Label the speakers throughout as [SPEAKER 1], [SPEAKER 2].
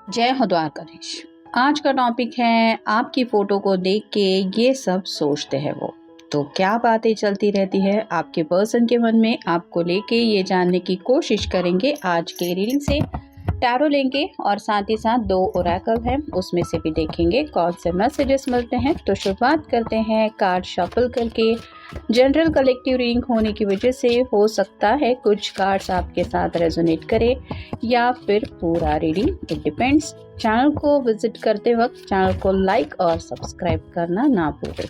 [SPEAKER 1] जय हो द्वारकाधीश। आज का टॉपिक है आपकी फ़ोटो को देख के ये सब सोचते हैं वो। तो क्या बातें चलती रहती है आपके पर्सन के मन में, आपको लेके ये जानने की कोशिश करेंगे आज के रीडिंग से। टैरो लेंगे और साथ ही साथ 2 ओरेकल हैं, उसमें से भी देखेंगे कौन से मैसेजेस मिलते हैं। तो शुरुआत करते हैं कार्ड शफल करके। जनरल कलेक्टिव रीडिंग होने की वजह से हो सकता है कुछ कार्ड्स आपके साथ रेजोनेट करे या फिर पूरा रीडिंग, इट डिपेंड्स। चैनल को विजिट करते वक्त चैनल को लाइक और सब्सक्राइब करना ना भूलें।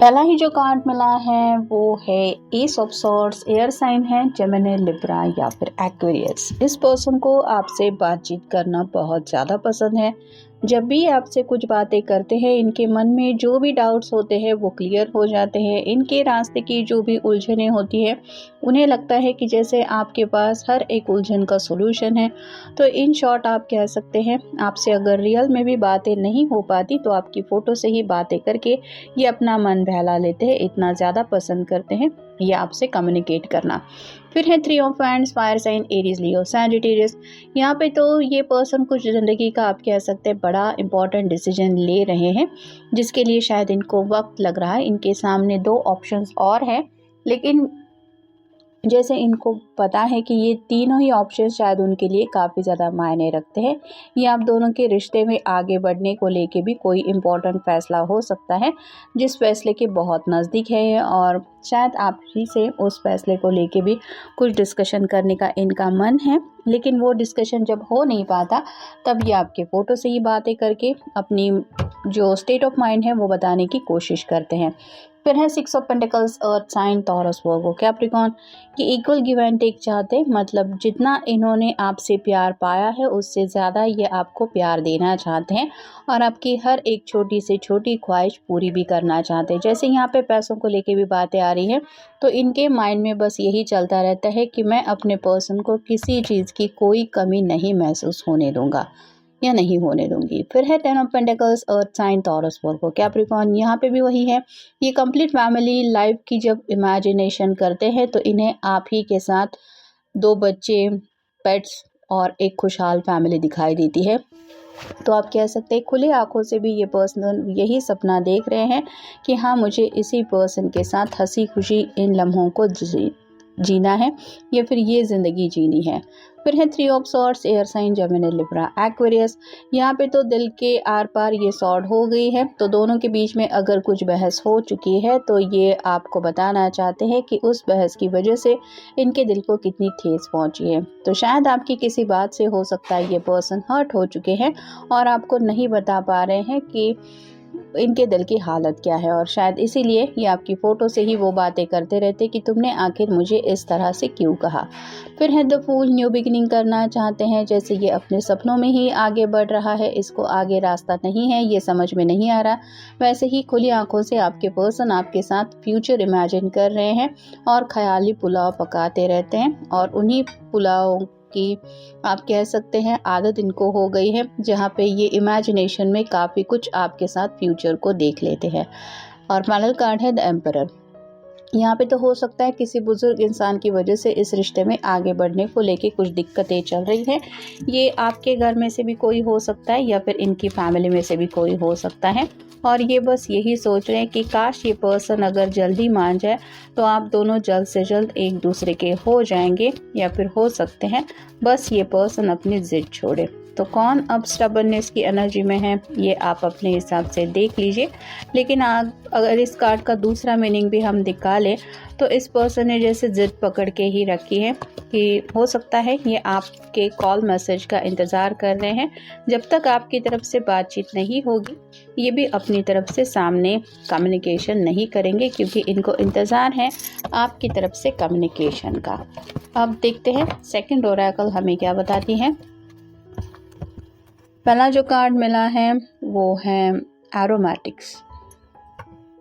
[SPEAKER 1] पहला ही जो कार्ड मिला है वो है ace of swords. Air sign है, जेमिनी, लिब्रा या फिर एक्वेरियस। इस पर्सन को आपसे बातचीत करना बहुत ज़्यादा पसंद है। जब भी आपसे कुछ बातें करते हैं इनके मन में जो भी डाउट्स होते हैं वो क्लियर हो जाते हैं। इनके रास्ते की जो भी उलझनें होती है उन्हें लगता है कि जैसे आपके पास हर एक उलझन का सॉल्यूशन है। तो इन शॉर्ट आप कह सकते हैं आपसे अगर रियल में भी बातें नहीं हो पाती तो आपकी फ़ोटो से ही बातें करके ये अपना मन बहला लेते हैं। इतना ज़्यादा पसंद करते हैं ये आपसे कम्युनिकेट करना। फिर है 3 of wands, fire sign, Aries, Leo, Sagittarius. यहाँ पे तो ये पर्सन कुछ ज़िंदगी का आप कह सकते हैं बड़ा इंपॉर्टेंट डिसीजन ले रहे हैं जिसके लिए शायद इनको वक्त लग रहा है। इनके सामने 2 ऑप्शंस और हैं, लेकिन जैसे इनको पता है कि ये तीनों ही ऑप्शन शायद उनके लिए काफ़ी ज़्यादा मायने रखते हैं। ये आप दोनों के रिश्ते में आगे बढ़ने को लेके भी कोई इम्पोर्टेंट फैसला हो सकता है जिस फैसले के बहुत नज़दीक है और शायद आप ही से उस फैसले को लेके भी कुछ डिस्कशन करने का इनका मन है। लेकिन वो डिस्कशन जब हो नहीं पाता तब ये आपके फ़ोटो से ही बातें करके अपनी जो स्टेट ऑफ माइंड है वो बताने की कोशिश करते हैं। फिर है 6 of pentacles, earth sign, Taurus, Virgo, Capricorn. ये इक्वल गिव एंड टेक चाहते, मतलब जितना इन्होंने आपसे प्यार पाया है उससे ज़्यादा ये आपको प्यार देना चाहते हैं और आपकी हर एक छोटी से छोटी ख्वाहिश पूरी भी करना चाहते हैं। जैसे यहाँ पे पैसों को लेके भी बातें आ रही है तो इनके माइंड में बस यही चलता रहता है कि मैं अपने पर्सन को किसी चीज़ की कोई कमी नहीं महसूस होने दूंगा या नहीं होने दूंगी। फिर है 10 of pentacles, earth sign, Taurus, Virgo, Capricorn. यहाँ पे भी वही है, ये कंप्लीट फैमिली लाइफ की जब इमेजिनेशन करते हैं तो इन्हें आप ही के साथ 2 बच्चे, पेट्स और एक खुशहाल फैमिली दिखाई देती है। तो आप कह सकते हैं खुली आंखों से भी ये पर्सन यही सपना देख रहे हैं कि हाँ मुझे इसी पर्सन के साथ हंसी खुशी इन लम्हों को जीना है या फिर ये ज़िंदगी जीनी है। फिर है 3 of swords, air sign, Gemini, Libra, Aquarius. यहाँ पे तो दिल के आर पार ये सॉर्ड हो गई है। तो दोनों के बीच में अगर कुछ बहस हो चुकी है तो ये आपको बताना चाहते हैं कि उस बहस की वजह से इनके दिल को कितनी ठेस पहुँची है। तो शायद आपकी किसी बात से हो सकता है ये पर्सन हर्ट हो चुके हैं और आपको नहीं बता पा रहे हैं कि इनके दिल की हालत क्या है और शायद इसीलिए ये आपकी फ़ोटो से ही वो बातें करते रहते कि तुमने आखिर मुझे इस तरह से क्यों कहा। फिर है द फूल, न्यू बिगिनिंग करना चाहते हैं। जैसे ये अपने सपनों में ही आगे बढ़ रहा है, इसको आगे रास्ता नहीं है, ये समझ में नहीं आ रहा। वैसे ही खुली आंखों से आपके पर्सन आपके साथ फ्यूचर इमेजिन कर रहे हैं और ख्याली पुलाव पकाते रहते हैं और उन्हीं पुलाव की आप कह सकते हैं आदत इनको हो गई है जहाँ पे ये इमेजिनेशन में काफ़ी कुछ आपके साथ फ्यूचर को देख लेते हैं। और फाइनल कार्ड है द एम्परर। यहाँ पे तो हो सकता है किसी बुजुर्ग इंसान की वजह से इस रिश्ते में आगे बढ़ने को लेके कुछ दिक्कतें चल रही हैं। ये आपके घर में से भी कोई हो सकता है या फिर इनकी फैमिली में से भी कोई हो सकता है और ये बस यही सोच रहे हैं कि काश ये पर्सन अगर जल्दी मान जाए तो आप दोनों जल्द से जल्द एक दूसरे के हो जाएंगे या फिर हो सकते हैं बस ये पर्सन अपनी जिद छोड़े। तो कौन अब स्टबर्ननेस की एनर्जी में है ये आप अपने हिसाब से देख लीजिए। लेकिन अगर इस कार्ड का दूसरा मीनिंग भी हम निकालें तो इस पर्सन ने जैसे ज़िद पकड़ के ही रखी है कि हो सकता है ये आपके कॉल मैसेज का इंतज़ार कर रहे हैं। जब तक आपकी तरफ से बातचीत नहीं होगी ये भी अपनी तरफ से सामने कम्युनिकेशन नहीं करेंगे, क्योंकि इनको इंतज़ार है आपकी तरफ से कम्युनिकेशन का। अब देखते हैं सेकंड ओरेकल हमें क्या बताती है। पहला जो कार्ड मिला है वो है एरोमेटिक्स।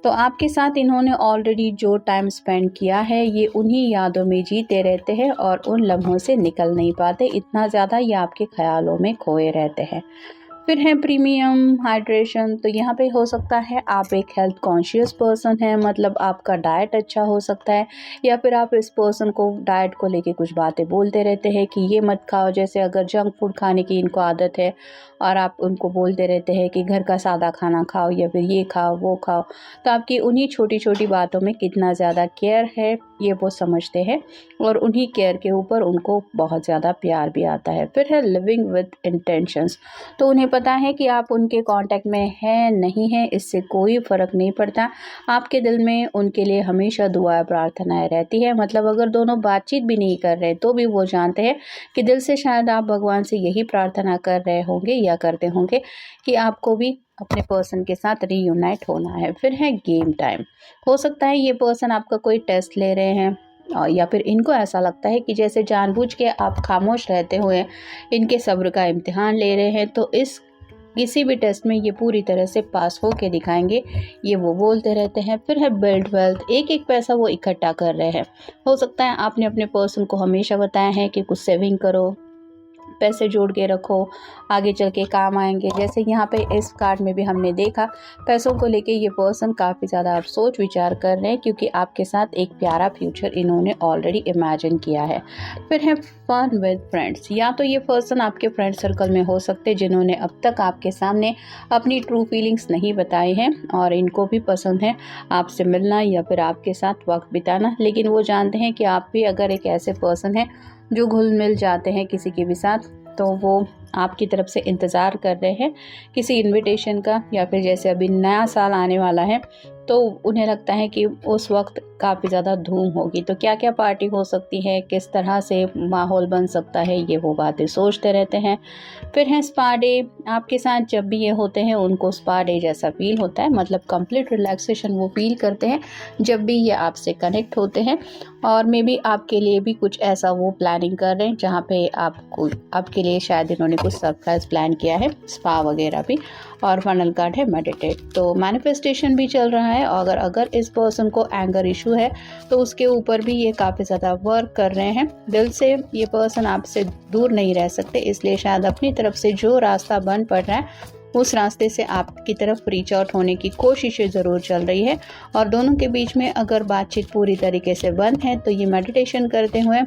[SPEAKER 1] तो आपके साथ इन्होंने ऑलरेडी जो टाइम स्पेंड किया है ये उन्हीं यादों में जीते रहते हैं और उन लम्हों से निकल नहीं पाते, इतना ज़्यादा ये आपके ख्यालों में खोए रहते हैं। फिर है प्रीमियम हाइड्रेशन। तो यहाँ पे हो सकता है आप एक हेल्थ कॉन्शियस पर्सन हैं, मतलब आपका डाइट अच्छा हो सकता है, या फिर आप इस पर्सन को डाइट को लेके कुछ बातें बोलते रहते हैं कि ये मत खाओ। जैसे अगर जंक फूड खाने की इनको आदत है और आप उनको बोलते रहते हैं कि घर का सादा खाना खाओ या फिर ये खाओ वो खाओ, तो आपकी उन्हीं छोटी छोटी बातों में कितना ज़्यादा केयर है ये वो समझते हैं और उन्हीं केयर के ऊपर उनको बहुत ज़्यादा प्यार भी आता है। फिर है लिविंग विद इंटेंशंस। तो उन्हें पता है कि आप उनके कांटेक्ट में हैं नहीं हैं इससे कोई फ़र्क नहीं पड़ता, आपके दिल में उनके लिए हमेशा दुआ प्रार्थनाएं रहती है। मतलब अगर दोनों बातचीत भी नहीं कर रहे तो भी वो जानते हैं कि दिल से शायद आप भगवान से यही प्रार्थना कर रहे होंगे या करते होंगे कि आपको भी अपने पर्सन के साथ रीयूनाइट होना है। फिर है गेम टाइम। हो सकता है ये पर्सन आपका कोई टेस्ट ले रहे हैं या फिर इनको ऐसा लगता है कि जैसे जानबूझ के आप खामोश रहते हुए इनके सब्र का इम्तिहान ले रहे हैं, तो इस किसी भी टेस्ट में ये पूरी तरह से पास हो के दिखाएंगे, ये वो बोलते रहते हैं। फिर है बिल्ड वेल्थ। एक एक पैसा वो इकट्ठा कर रहे हैं। हो सकता है आपने अपने पर्सन को हमेशा बताया है कि कुछ सेविंग करो, पैसे जोड़ के रखो, आगे चल के काम आएंगे। जैसे यहाँ पे इस कार्ड में भी हमने देखा पैसों को लेके ये पर्सन काफ़ी ज़्यादा आप सोच विचार कर रहे हैं, क्योंकि आपके साथ एक प्यारा फ्यूचर इन्होंने ऑलरेडी इमेजिन किया है। फिर है फन विद फ्रेंड्स। या तो ये पर्सन आपके फ्रेंड सर्कल में हो सकते हैं जिन्होंने अब तक आपके सामने अपनी ट्रू फीलिंग्स नहीं बताई हैं और इनको भी पसंद है आपसे मिलना या फिर आपके साथ वक्त बिताना, लेकिन वो जानते हैं कि आप भी अगर एक ऐसे पर्सन हैं जो घुल मिल जाते हैं किसी के भी साथ, तो वो आपकी तरफ से इंतज़ार कर रहे हैं किसी इनविटेशन का, या फिर जैसे अभी नया साल आने वाला है तो उन्हें लगता है कि उस वक्त काफ़ी ज़्यादा धूम होगी, तो क्या क्या पार्टी हो सकती है, किस तरह से माहौल बन सकता है, ये वो बातें सोचते रहते हैं। फिर है स्पा डे। आपके साथ जब भी ये होते हैं उनको स्पा डे जैसा फील होता है, मतलब कंप्लीट रिलैक्सेशन वो फील करते हैं जब भी ये आपसे कनेक्ट होते हैं। और मे बी आपके लिए भी कुछ ऐसा वो प्लानिंग कर रहे हैं जहाँ पे आपके लिए शायद इन्होंने कुछ सरप्राइज़ प्लान किया है, स्पा वगैरह भी। और फाइनल कार्ड है मेडिटेट। तो मैनिफेस्टेशन भी चल रहा है, और अगर इस पर्सन को एंगर इशू है तो उसके ऊपर भी ये काफ़ी ज़्यादा वर्क कर रहे हैं। दिल से ये पर्सन आपसे दूर नहीं रह सकते, इसलिए शायद अपनी तरफ से जो रास्ता बन पड़ रहा है उस रास्ते से आपकी तरफ रीच आउट होने की कोशिशें ज़रूर चल रही है। और दोनों के बीच में अगर बातचीत पूरी तरीके से बंद है तो ये मेडिटेशन करते हुए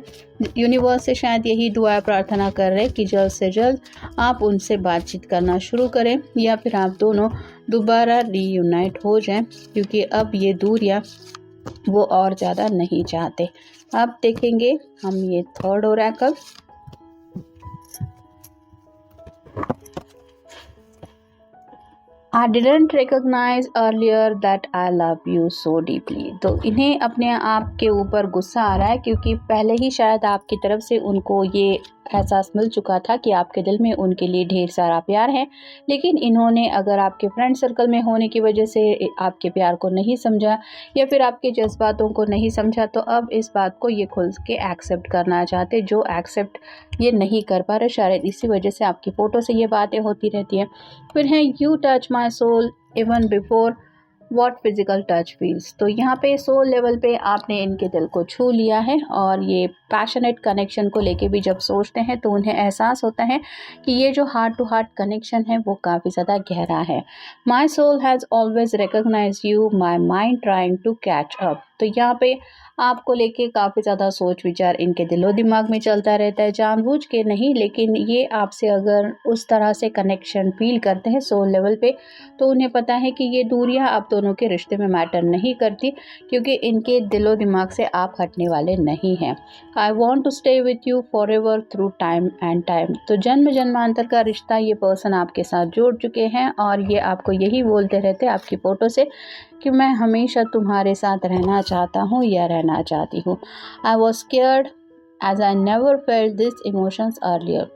[SPEAKER 1] यूनिवर्स से शायद यही दुआ प्रार्थना कर रहे हैं कि जल्द से जल्द आप उनसे बातचीत करना शुरू करें या फिर आप दोनों दोबारा रीयूनाइट हो जाएं, क्योंकि अब ये दूरियां वो और ज़्यादा नहीं चाहते। अब देखेंगे हम ये third Oracle. I didn't recognize earlier that I love you so deeply। तो इन्हें अपने आप के ऊपर गुस्सा आ रहा है, क्योंकि पहले ही शायद आपकी तरफ से उनको ये एहसास मिल चुका था कि आपके दिल में उनके लिए ढेर सारा प्यार है, लेकिन इन्होंने अगर आपके फ्रेंड सर्कल में होने की वजह से आपके प्यार को नहीं समझा या फिर आपके जज्बातों को नहीं समझा, तो अब इस बात को ये खुल के एक्सेप्ट करना चाहते, जो एक्सेप्ट ये नहीं कर पा रहे। शायद इसी वजह से आपकी फ़ोटो से ये बातें होती रहती हैं। फिर है you touch my soul even before what physical touch feels. तो यहाँ पे सोल लेवल पे आपने इनके दिल को छू लिया है, और ये पैशनेट कनेक्शन को लेके भी जब सोचते हैं तो उन्हें एहसास होता है कि ये जो हार्ट टू हार्ट कनेक्शन है वो काफ़ी ज़्यादा गहरा है। My soul has always recognise you, my mind trying to catch up. तो यहाँ पे आपको लेके काफ़ी ज़्यादा सोच विचार इनके दिलो दिमाग में चलता रहता है, जानबूझ के नहीं, लेकिन ये आपसे अगर उस तरह से कनेक्शन फील करते हैं सोल लेवल पे, तो उन्हें पता है कि ये दूरियां आप दोनों के रिश्ते में मैटर नहीं करती, क्योंकि इनके दिलो दिमाग से आप हटने वाले नहीं हैं। I want to stay with you for ever through time and time. तो जन्म जन्मांतर का रिश्ता ये पर्सन आपके साथ जोड़ चुके हैं और ये आपको यही बोलते रहते हैं आपकी फ़ोटो से कि मैं हमेशा तुम्हारे साथ रहना चाहता हूँ या रहना चाहती हूँ। I was scared as I never felt this emotions earlier.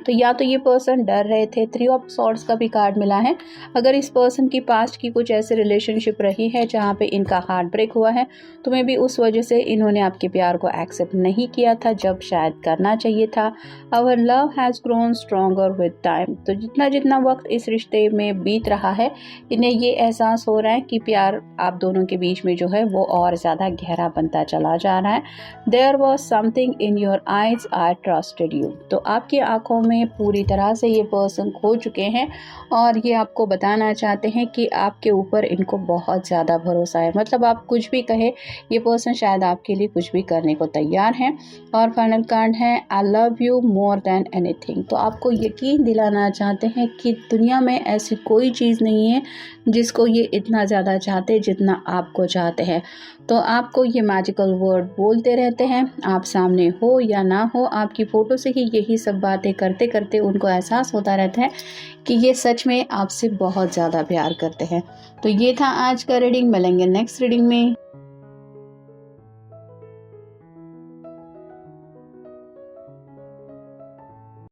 [SPEAKER 1] तो या तो ये पर्सन डर रहे थे, 3 ऑफ सॉर्ड्स का भी कार्ड मिला है। अगर इस पर्सन की पास्ट की कुछ ऐसी रिलेशनशिप रही है जहाँ पे इनका हार्ट ब्रेक हुआ है, तो मे भी उस वजह से इन्होंने आपके प्यार को एक्सेप्ट नहीं किया था जब शायद करना चाहिए था। Our love has grown stronger with time. तो जितना जितना वक्त इस रिश्ते में बीत रहा है, इन्हें ये एहसास हो रहा है कि प्यार आप दोनों के बीच में जो है वो और ज़्यादा गहरा बनता चला जा रहा है। There was something in your eyes, I trusted you. तो आपकी आंखों में पूरी तरह से ये पर्सन खो चुके हैं और ये आपको बताना चाहते हैं कि आपके ऊपर इनको बहुत ज़्यादा भरोसा है। मतलब आप कुछ भी कहे, ये पर्सन शायद आपके लिए कुछ भी करने को तैयार हैं। और फाइनल कार्ड है I love you more than anything. तो आपको यकीन दिलाना चाहते हैं कि दुनिया में ऐसी कोई चीज़ नहीं है जिसको ये इतना ज़्यादा चाहते जितना आपको चाहते हैं। तो आपको ये मैजिकल वर्ड बोलते रहते हैं, आप सामने हो या ना हो, आपकी फ़ोटो से ही यही सब बातें करते करते उनको एहसास होता रहता है कि ये सच में आपसे बहुत ज़्यादा प्यार करते हैं। तो ये था आज का रीडिंग। मिलेंगे नेक्स्ट रीडिंग में।